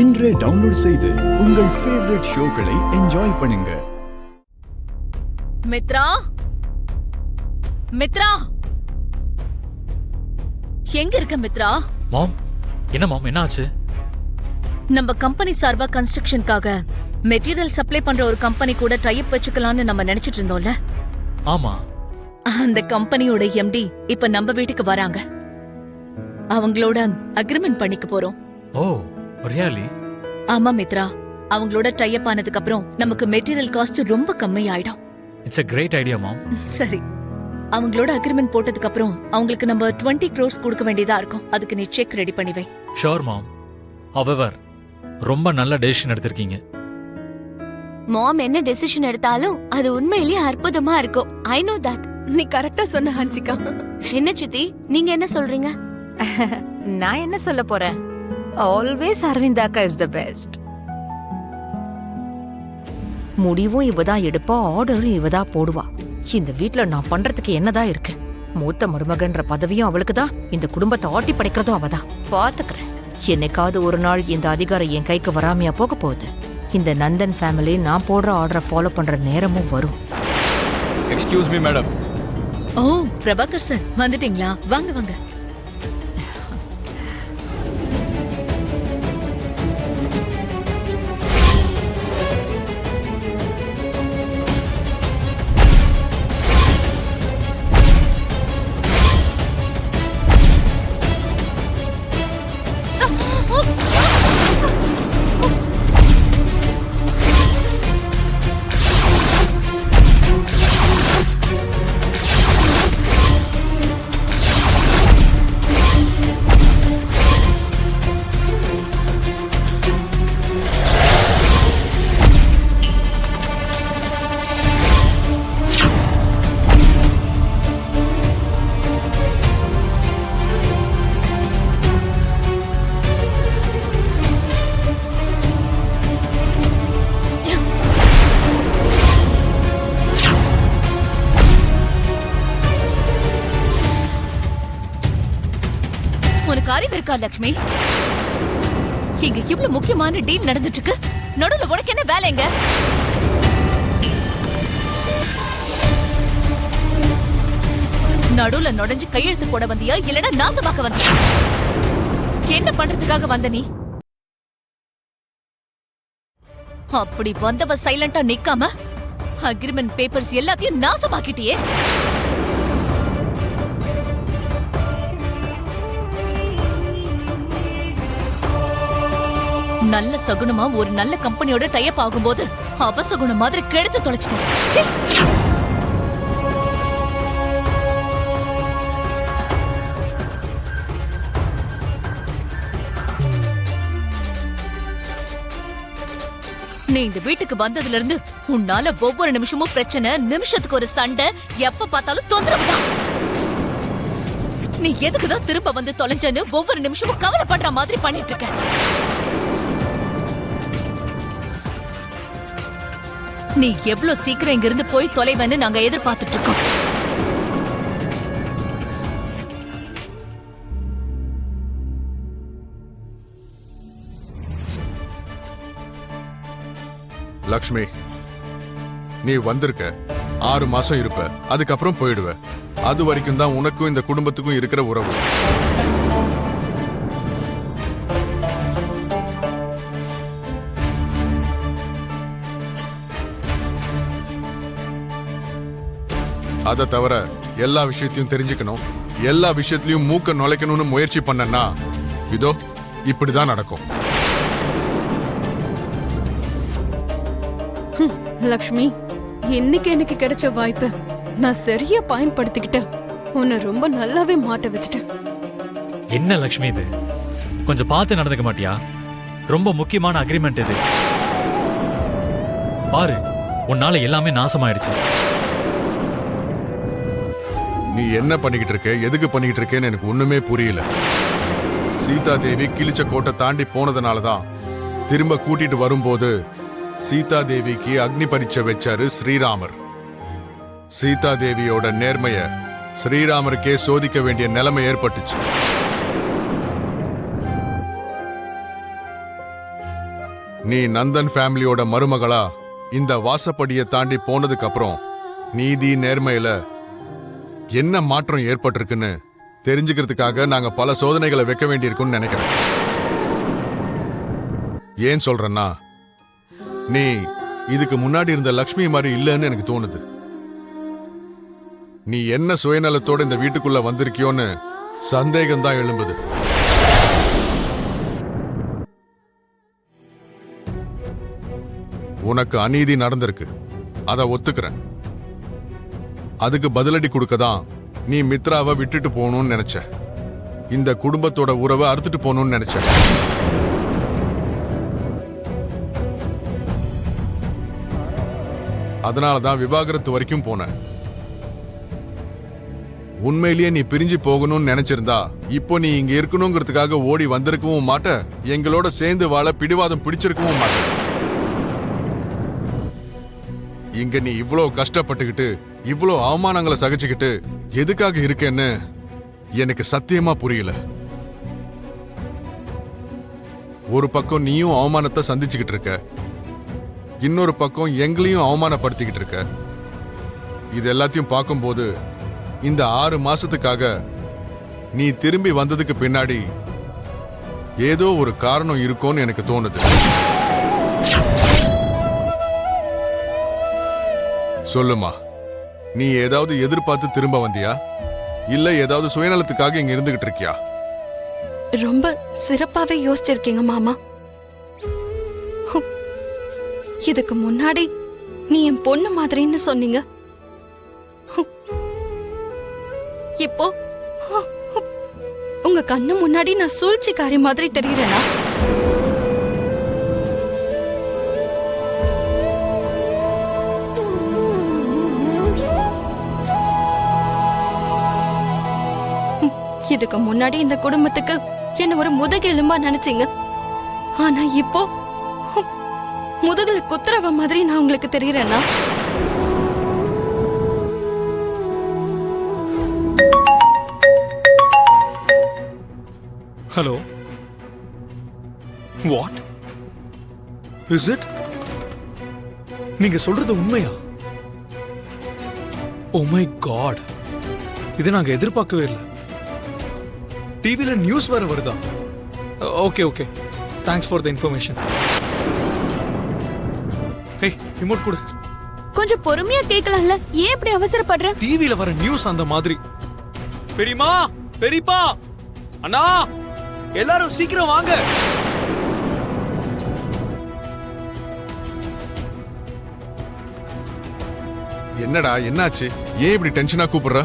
இன்றே டவுன்லோட் செய்து உங்கள் ஃபேவரட் ஷோக்களை என்ஜாய் பண்ணுங்க. மித்ரா, மித்ரா, எங்க இருக்க மித்ரா? மாம், என்ன மாம், என்ன ஆச்சு? நம்ம கம்பெனி சார்பா கன்ஸ்ட்ரக்ஷனுக்காக மெட்டீரியல் சப்ளை பண்ற ஒரு கம்பெனி கூட டைப் வச்சுக்கலாம்னு நம்ம நினைச்சிட்டு இருந்தோம்ல. ஆமா. அந்த கம்பெனியோட எம்டி இப்ப நம்ம வீட்டுக்கு வராங்க. அவங்களோட அக்ரிமெண்ட் பண்ணிக்க போறோம். ஓ, ரியலி? ஆமா மித்ரா, அவங்களோட டைப் ஆனதுக்கு அப்புறம் நமக்கு மெட்டீரியல் காஸ்ட் ரொம்ப கம்மி ஆயிடும். இட்ஸ் a great idea மாம். சரி, அவங்களோட அக்ரிமெண்ட் போட்டதுக்கு அப்புறம் அவங்களுக்கு நம்ம 20 crores கொடுக்க வேண்டியதா இருக்கும். அதுக்கு நீ செக் ரெடி பண்ணி வை. ஷூர் மாம். ஹவெவர், ரொம்ப நல்ல டெசிஷன் எடுத்திருக்கீங்க. மாம் என்ன டெசிஷன் எடுத்தாலும் அது உண்மையிலேயே அற்புதமா இருக்கும். I know that. நீ கரெக்டா சொன்ன ஹன்சிகா. என்ன சித்தி, நீங்க என்ன சொல்றீங்க? நான் என்ன சொல்ல போறேன்? ஆல்வேஸ் அரவிந்தாக்கா இஸ் தி பெஸ்ட். முடிவும் இவதான் எடுப்பா, ஆர்டரும் இவதான் போடுவா. இந்த வீட்ல நான் பண்றதுக்கு என்னதான் இருக்கு? மூத்த மருமகன்ற பதவியும் அவளுக்கு தான், இந்த குடும்பத்தை ஆட்டி படைக்கிறதும் அவதான். பாத்துக்கிறேன். என்னைக்காவது ஒரு நாள் இந்த அதிகாரம் என் கைக்கு வராமையா போக போகுது. இந்த நந்தன் ஃபேமிலி நான் போடுற ஆர்டரை ஃபாலோ பண்ற நேரமும் வரும். Excuse me madam. Oh, Prabhakar sir வந்துட்டீங்களா? வாங்க வாங்க. உனக்கு அறிவு இருக்கா லட்சுமி? இங்க இவ்வளவு முக்கியமான டீல் நடந்துட்டு இருக்கு, நடுவுல உனக்கு என்ன வேலைங்க? நடுவுல நுழைஞ்சு கையெழுத்து போட வந்தியா, இல்லனா நாசமாக்க வந்தியா? என்ன பண்றதுக்காக வந்த நீ? அப்படி வந்தவ சைலண்டா நிக்காம அக்ரிமெண்ட் பேப்பர்ஸ் எல்லாத்தையும் நாசமாக்கிட்டியே. நல்ல சகுனமா ஒரு நல்ல கம்பெனியோட டைப் ஆகும்போது அவசகுணம் மாதிரி கெடுத்து தொலைச்சிட்டேன். நீ இந்த வீட்டுக்கு வந்ததுல இருந்து உன்னால ஒவ்வொரு நிமிஷமும் பிரச்சனை, நிமிஷத்துக்கு ஒரு சண்டை, எப்ப பார்த்தாலும் தொந்தரவு தான். நீ எதுக்குதான் திரும்ப வந்து தொலைஞ்சன்னு ஒவ்வொரு நிமிஷமும் கவலைப்படுற மாதிரி பண்ணிட்டு இருக்க. நீ எவ்வளவு சீக்கிரம் இங்க இருந்து போய் தொலைவன்னு நாங்க எதிர்பார்த்துட்டு இருக்கோம். லக்ஷ்மி, நீ வந்திருக்க 6 மாசம் இருப்ப, அதுக்கப்புறம் போயிடுவ. அது வரைக்கும் தான் உனக்கும் இந்த குடும்பத்துக்கும் இருக்கிற உறவு. அதை தவிர எல்லா விஷயத்தையும் தெரிஞ்சுக்கணும், எல்லா விஷயத்திலையும் மூக்க நுழைக்கணும்னு முயற்சி பண்ணனா இதோ இப்படிதான் நடக்கும். லக்ஷ்மி, இன்னைக்கு எனக்கு கிடைச்ச வாய்ப்பை நான் சரியா பயன்படுத்திக்கிட்டேன். உன்னை ரொம்ப நல்லாவே மாட்ட வச்சுட்டேன். என்ன லக்ஷ்மி இது? கொஞ்சம் பார்த்து நடந்துக்க மாட்டியா? ரொம்ப முக்கியமான அக்ரிமெண்ட் இது. பாரு, உன்னால எல்லாமே நாசமாயிடுச்சு. நீ என்ன பண்ணிக்கிட்டு இருக்க, எதுக்கு பண்ணிக்கிட்டு இருக்கேன்னு எனக்கு ஒண்ணுமே புரியல. சீதா தேவி கிழிச்ச கோட்டை தாண்டி போனதுனாலதான் திரும்ப கூட்டிட்டு வரும்போது சீதா தேவிக்கு அக்னி பரீட்சை வச்சாரு ஸ்ரீராமர். சீதா தேவியோட நேர்மைய ஸ்ரீராமருக்கே சோதிக்க வேண்டிய நிலைமை ஏற்பட்டுச்சு. நீ நந்தன் ஃபேமிலியோட மருமகளா இந்த வாசப்படியை தாண்டி போனதுக்கு அப்புறம் நீதி நேர்மையில என்ன மாற்றம் ஏற்பட்டிருக்குன்னு தெரிஞ்சுக்கிறதுக்காக நாங்க பல சோதனைகளை வைக்க வேண்டியிருக்கும்னு நினைக்கிறேன். ஏன் சொல்றேன்னா, நீ இதுக்கு முன்னாடி இருந்த லக்ஷ்மி மாதிரி இல்லைன்னு எனக்கு தோணுது. நீ என்ன சுயநலத்தோட இந்த வீட்டுக்குள்ள வந்திருக்கியோன்னு சந்தேகம்தான் எழும்புது. உனக்கு அநீதி நடந்திருக்கு, அதை ஒத்துக்கிறேன். அதுக்கு பதிலடி கொடுக்கதான் நீ மித்ராவை விட்டுட்டு போகணும்னு நினைச்ச. இந்த குடும்பத்தோட உறவை அறுத்துட்டு போகணும்னு நினைச்ச. அதனாலதான் விவாகரத்து வரைக்கும் போன. உண்மையிலேயே நீ பிரிஞ்சு போகணும்னு நினைச்சிருந்தா இப்போ நீ இங்க இருக்கணுங்கிறதுக்காக ஓடி வந்திருக்கவும் மாட்ட, எங்களோட சேர்ந்து வாழ பிடிவாதம் பிடிச்சிருக்கவும் மாட்ட. இங்க நீ இவ்ளோ கஷ்டப்பட்டுக்கிட்டு இவ்ளோ அவமானங்களை சகிச்சுக்கிட்டு எதுக்காக இருக்கேன்னு எனக்கு சத்தியமா புரியல. ஒரு பக்கம் நீயும் அவமானத்தை சந்திச்சுக்கிட்டு இருக்க, இன்னொரு பக்கம் எங்களையும் அவமானப்படுத்திக்கிட்டு இருக்க. இது எல்லாத்தையும் பார்க்கும்போது இந்த 6 மாசத்துக்காக நீ திரும்பி வந்ததுக்கு பின்னாடி ஏதோ ஒரு காரணம் இருக்கும்னு எனக்கு தோணுது. சொல்லுமா, நீ ஏதாவது எதிர்பார்த்து திரும்ப வந்தியா, இல்ல ஏதாவது சுயநலத்துக்காக இங்க இருந்துகிட்டு இருக்கியா? ரொம்ப சிறப்பாவே யோசிச்சிருக்கீங்க மாமா. இதுக்கு முன்னாடி நீ என் பொண்ணு மாதிரின்னு சொன்னீங்க. இப்போ உங்க கண்ணு முன்னாடி நான் சூழ்ச்சிக்காரி மாதிரி தெரியறேனா? இதுக்கு முன்னாடி இந்த குடும்பத்துக்கு என்ன ஒரு முதுகெலும்பா நினைச்சீங்க. ஆனா இப்போ முதுகுல குத்துறவ மாதிரி நான் உங்களுக்கு தெரியறேனா? Hello, what is it? நீங்க சொல்றது உண்மையா? ஓ மை காட், இதை நாங்க எதிர்பார்க்கவே இல்லை. டிவில நியூஸ் வேற வருதா? Okay okay, thanks for the information. Hey, remote கொடு. கொஞ்சம் பொறுமையா கேட்கலாம்ல, ஏன் இப்படி அவசரப்படுற? டிவில வர நியூஸ் அந்த மாதிரி. பெரியமா, பெரியப்பா, அண்ணா, எல்லாரும் சீக்கிரம் வாங்க. என்னடா, என்னாச்சு? ஏன் இப்படி டென்ஷனா கூப்பிடுற?